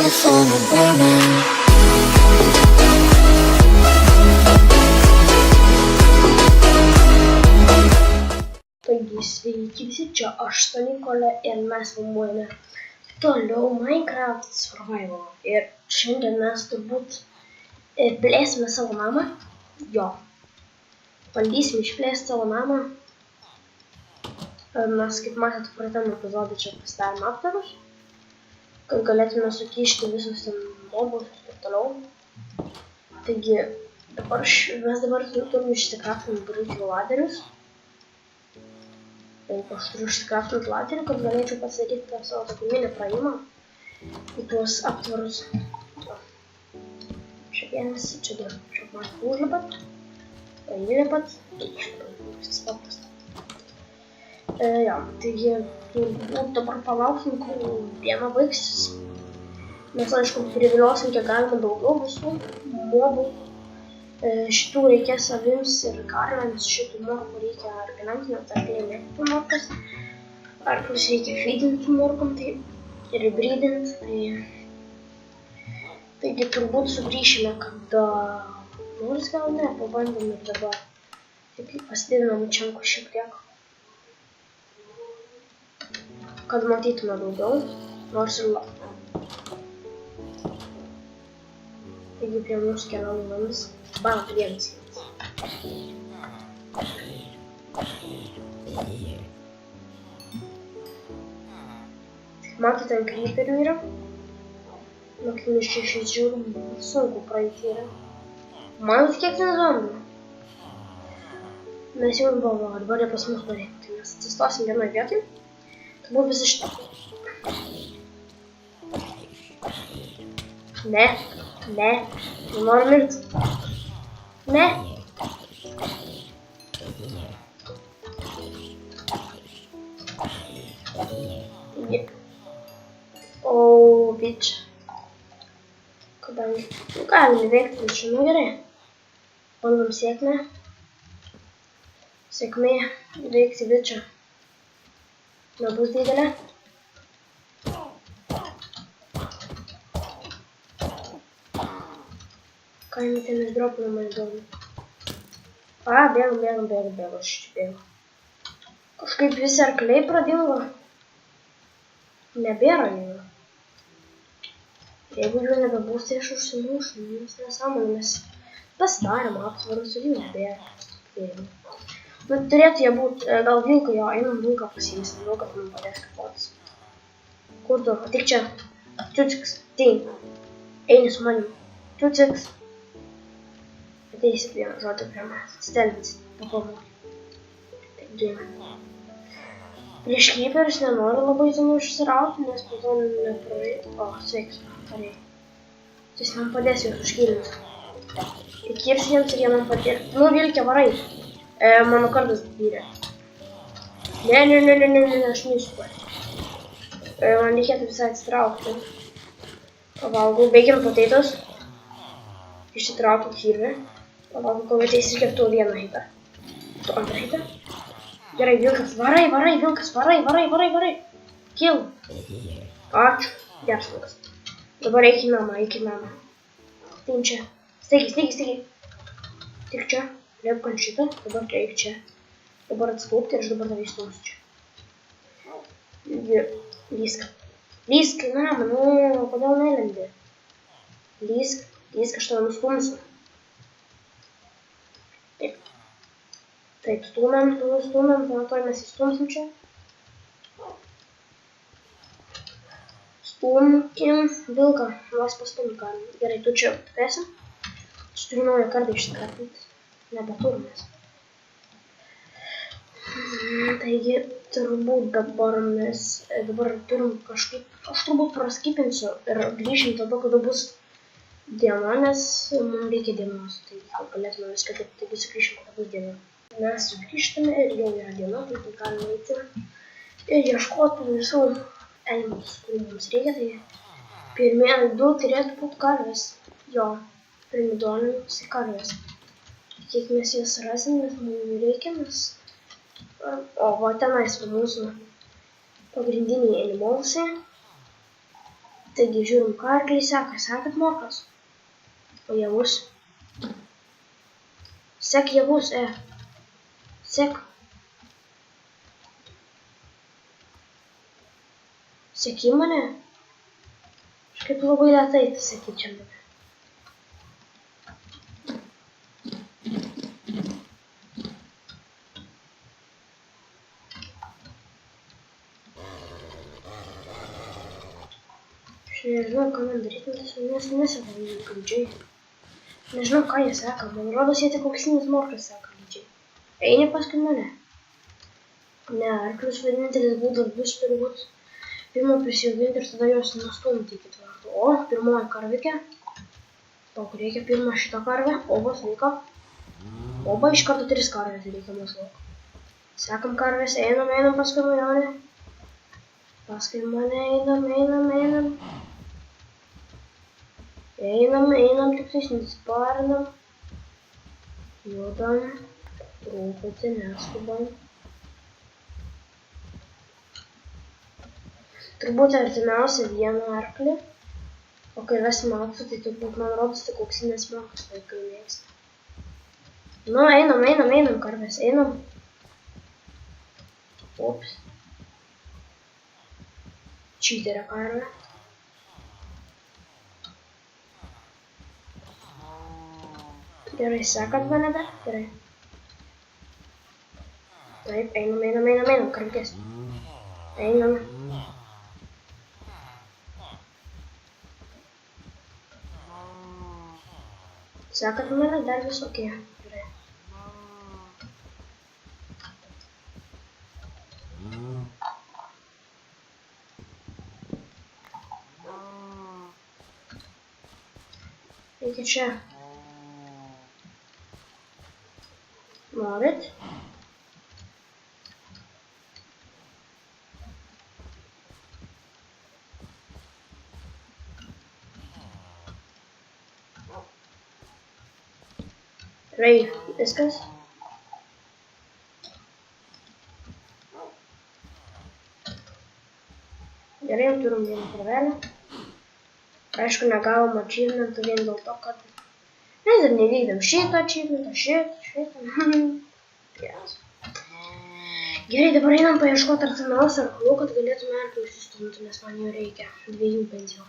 California burning. Taigi sveiki visi, čia aš Nikolė ir mes filmuojame toliau Minecraft Survival. Ir šiandien mes turbūt plėsime savo namą. Jo. Bandysime išplėsti savo namą. Mes, kaip matėte, praeitam epizodui čia pasidarėme aptarus, kad galėtume sukišti visus ten mobus ir taip toliau. Taigi, mes dabar turime išsikraftinti greičiau laderius. Taip, aš turiu išsikraftinti laderį, kad galėčiau pasidaryti tą savo tokį mini praėjimą į tuos aptvarus. Čia vienas, čia du. Čia man užlipat, įlipat, viskas paprasta. Jo, taigi, dabar palauksim, kol diena baigsis. Mes, aišku, priviliosim kiek galima daugiau visų mobų. Šitų reikės avims ir karvėms, šitų morkų reikia arklėms, nes arkliai mėgtų morkas. Arklius reikia feedinti morkom, tai ir brydinti, taigi turbūt sugrįšime, kada nors gal ne, pabandom ir dabar. Taip, pasididinam čianku šiek tiek, kad matytume daugiau, nors ir taigi prie mūsų keliauja namis. Bam, vienas. Matote, ant creeperių yra. Naktimis čia šis žiūrų sunku praeiti yra. Manote, kiek ten zombių? Mes jau buvo, dabar jie pas mus norėtų. Tai mes atsistosim vienoj vietoj. Tai buvo visą šitą. Ne, nenoriu mirti. Ne. O, bitch. Kadangi galime veikti, čia nu gerai. Bandom sėkmę. Sėkmė veikti bitčą nebus didelė. Kaime ten išdropinam mane daug. Bėgu, aš čia bėgu. Kažkaip visi arkliai pradingo. Nebėra jų. Jeigu jų nebebus, tai aš užsimušu, nes nesąmonė, mes pasidarėm aptvarus ir jų nebėra. Nu, turėtų jie būt, gal vilką, jo, einam vilką pasiimsim, vilkas man padės kapotis. Kur tu? Tik čia. Čiuciks, tai. Eini su manim. Čiuciks. Ateisit vieną žodį prie mes. Stelbis, papamokį. Taigi. Prieš creeperius nenoriu labai įdomu išsirauti, nes po to nepraeiti. O, sveiks, kariai. Jis man padės juos užkilinti. Įkirsiu jiems ir jie man padės. Nu, vilkė, varai. Mano kardas byrė. Ne, aš neįsukuoju. Man reikėtų visai atsitraukti. Pavalgau, bacon potatoes. Išsitraukiu kirvį. Pavalgau, kol ateis ir keptų vieną hitą. Tu antrą hitą. Gerai, vilkas, varai, vilkas, varai. Kill. Ačiū. Geras vilkas. Dabar eik į namą, Stain čia. Staigiai. Tik čia. Liepk ant šitą. Dabar eik čia. Dabar atstūpti ir aš dabar tave įstumsiu čia. Lysk į namą, nu, kodėl nelendi? Lysk, aš tave nustumsiu. Taip, stūmėm, tuoj mes įstumsim čia. Stumkim vilką, mes pastumti galim. Gerai, tu čia pėsim. Aš turiu naują kartą išsikartinti. Nebeturmės. Taigi, turbūt dabar turim kažkaip, aš turbūt praskipinsiu ir grįšim tada, kada bus diena, nes mums reikia dienos. Taigi, kad galėtume viską taip, taigi sugrįšim, kada bus diena. Mes sugrįžtame ir jau yra diena, tai galime eiti ir ieškoti visų elnius, kurių mums reikia. Tai pirmieji du turėtų būti karvės. Jo, pirmi du elnius ir karvės. Kiek mes jas rasim, nes mums reikia, mes... O, va tenais mūsų pagrindiniai animalsai. Taigi žiūrim, ką arkliai seka. Sekat morkas. O javus. Sek javus, Sek. Seki mane? Kažkaip labai lėtai tai sakyčiau. Aš nežinau, ką man daryti, nes neseka gaidžiai. Nežinau, ką jie seka. Man rodos, jie tik auksinės morkas seka gaidžiai. Eini paskui mane? Ne, arklius vienintelis būdas bus turbūt pirmą prisijauginti ir tada juos nustumti iki tvartų. O, pirmoji karvikė. Daug reikia pirmą šitą karvę. Oba, sveika. Oba, iš karto 3 karvės reikia maždaug. Sekam karvės, einam paskui mane. Paskui mane einam. Einam, tik tais nesiparinam. Judam, truputį neskubam. Turbūt artimiausia vieną arklį. O kai rasim auksą, tai turbūt man rodos tik auksinės morkas vaikai mėgsta. Nu, einam, karvės, einam. Ups. Čyterio karvė. Gerai, sekat mane dar? Gerai. Taip, einam, karvikės. Einam. Sekat mane dar visokie. Gerai. Reikia čia. Norit? Gerai, viskas. Gerai, turim vieną karvelę. Aišku, negavom achievementų vien dėl to, kad mes dar nevykdėm šitą achievementą, šitą. Yes. Gerai, dabar einam paieškoti artimiausių arklų, kad galėtume arklius įstumti, nes man jų reikia. 2 bent jau.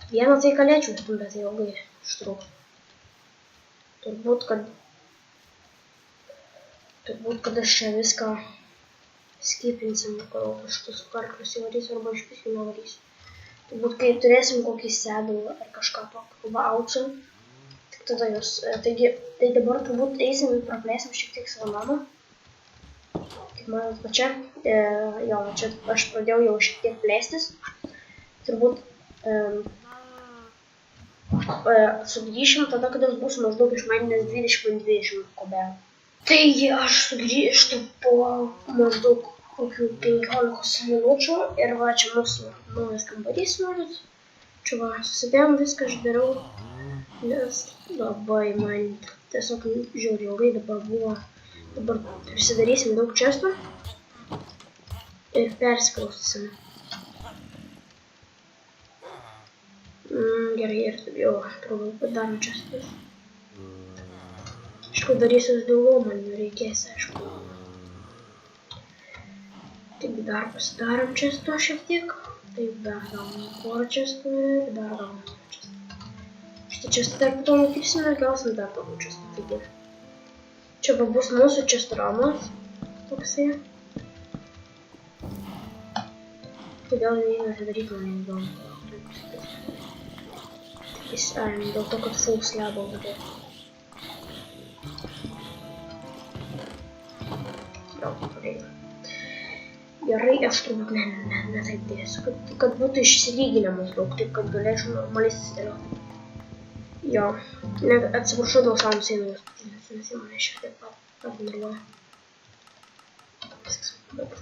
Vieną tai galėčiau įstumti, bet tai ilgai užtruktų. Turbūt, kad aš čia viską skipinsim, kol kažkokius arklius įvarysiu arba iš visų nevarysiu. Turbūt, kai turėsim kokį sedulą ar kažką tokio, arba auksą, tik tada jūs. Taigi, tai dabar turbūt eisim ir praplėsim šiek tiek savo namą. Kaip manot, va čia, jo, čia aš pradėjau jau šiek tiek plėstis. Turbūt sugrįšim tada, kada bus maždaug iš maninės 20 kobelų. Taigi, aš sugrįžtu po maždaug kokių 15 minučių ir va čia mūsų naujas kambarys, norit. Čia va, susidėjom viską, aš darau, nes labai man tiesiog žiauriai ilgai dabar buvo. Dabar prisidarysim daug čestų ir persikraustysim. Gerai, ir jau turbūt padarom čestus. Aišku, darysiu daugiau, man jų reikės, aišku. Taip, dar pasidarom čestų šiek tiek. Taip, dar gaunam porą čestų ir dar gaunam čestų. Šitą čestą dar po to nukirsim ir gausim dar daugiau čestų. Taigi, čia bus mūsų čestų ramas. Toksai. Kodėl neįna atidaryti man neįdomu. Dėl to, kad full slabą būdė. Gerai, aš turbūt ne taip dėsiu, kad būtų išsilyginę maždaug, taip kad galėčiau normaliai susidėlioti. Jo, atsiprašau dėl savo sėnus, nes jau mane šiek tiek patinruoja. Viskas, dabar.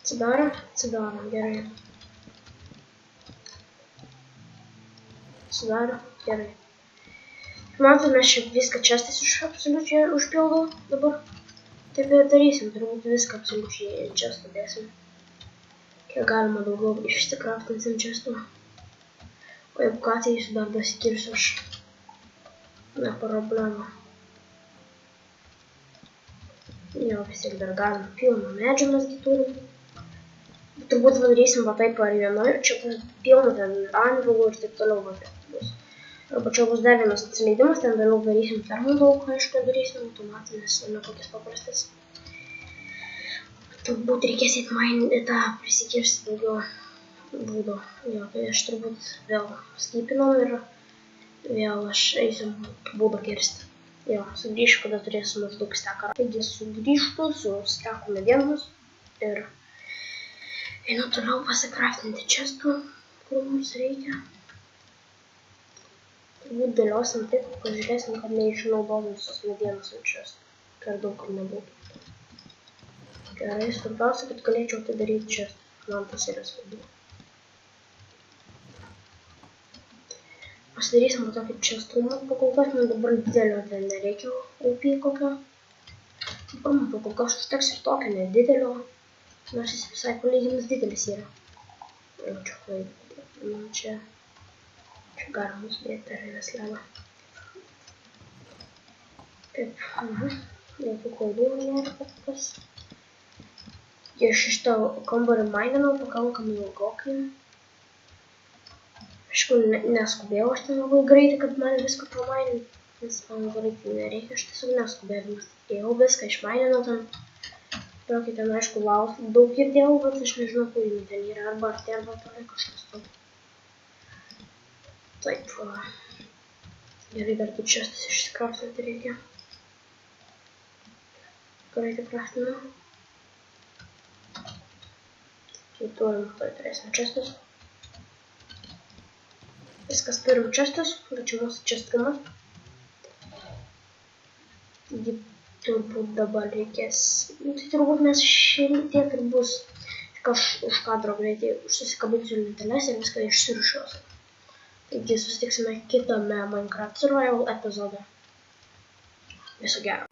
Atsidarom, gerai. Sudaro, gerai. Matai, mes čia viską čestais absoliučiai užpildau dabar. Taip ir darysim, turbūt viską absoliučiai čestą dėsim. Kiek galima daugiau išsikraftinsim čestų. O jeigu ką, tai jūsų dar dasikirsiu aš. Ne problema. Jo, vis tiek dar galima pilną medžių mesgi turim. Turbūt padarysim va taip ar viena ir čia bus pilna ten anvilų ir taip toliau va taip bus. Arba čia bus dar vienas atsileidimas, ten vėliau darysim fermų daug, aišku, darysim automatinės, o ne kokias paprastas. Turbūt reikės į tą prisikirsti daugiau būdo. Jo, tai aš turbūt vėl skipinom ir vėl aš eisiu būdą kirsti. Jo, sugrįšiu, kada turėsiu maždaug steką. Taigi sugrįžtu su steku medienos ir einu toliau pasikraftinti čestų, kur mums reikia. Turbūt dėliosim taip, pažiūrėsim, kad neišnaudosim visos medienos ant čestų. Per daug, kad nebūtų. Gerai, svarbiausia, kad galėčiau atidaryti čestą. Man tas yra svarbu. Pasidarysim tokį čestumą, pakol kas man dabar didelio ten nereikia UP kokio. Dabar man pakol kas užteks ir tokio nedidelio, nors jis visai palyginus didelis yra. Jau čia klaidų, man čia galima sudėti dar vieną slėmą. Taip, jokių klaidų nėra pakol kas. Aš iš to kambarį maininau pakankamai ilgokai. Aišku, neskubėjau aš ten labai greitai, kad man viską pamaininti, nes man greitai nereikia, aš tiesiog neskubėjau. Ėjau viską išmaininau ten. Tokį ten, aišku, daug girdėjau, bet aš nežinau, kur jų ten yra, arba arti, arba toliai kažkas to. Taip, gerai, dar tu čestus išsikraftinti reikia. Greitai kraftinau. Tai turim, turėsime čestus. Viskas turim čestus, bet čia mūsų čestrumas. Taigi turbūt dabar reikės, tai turbūt mes tiek ir bus, tik aš už kadro greitai susikabinsiu lenteles ir viską išsirišiuosiu. Taigi susitiksime kitame Minecraft Survival epizode. Viso gero.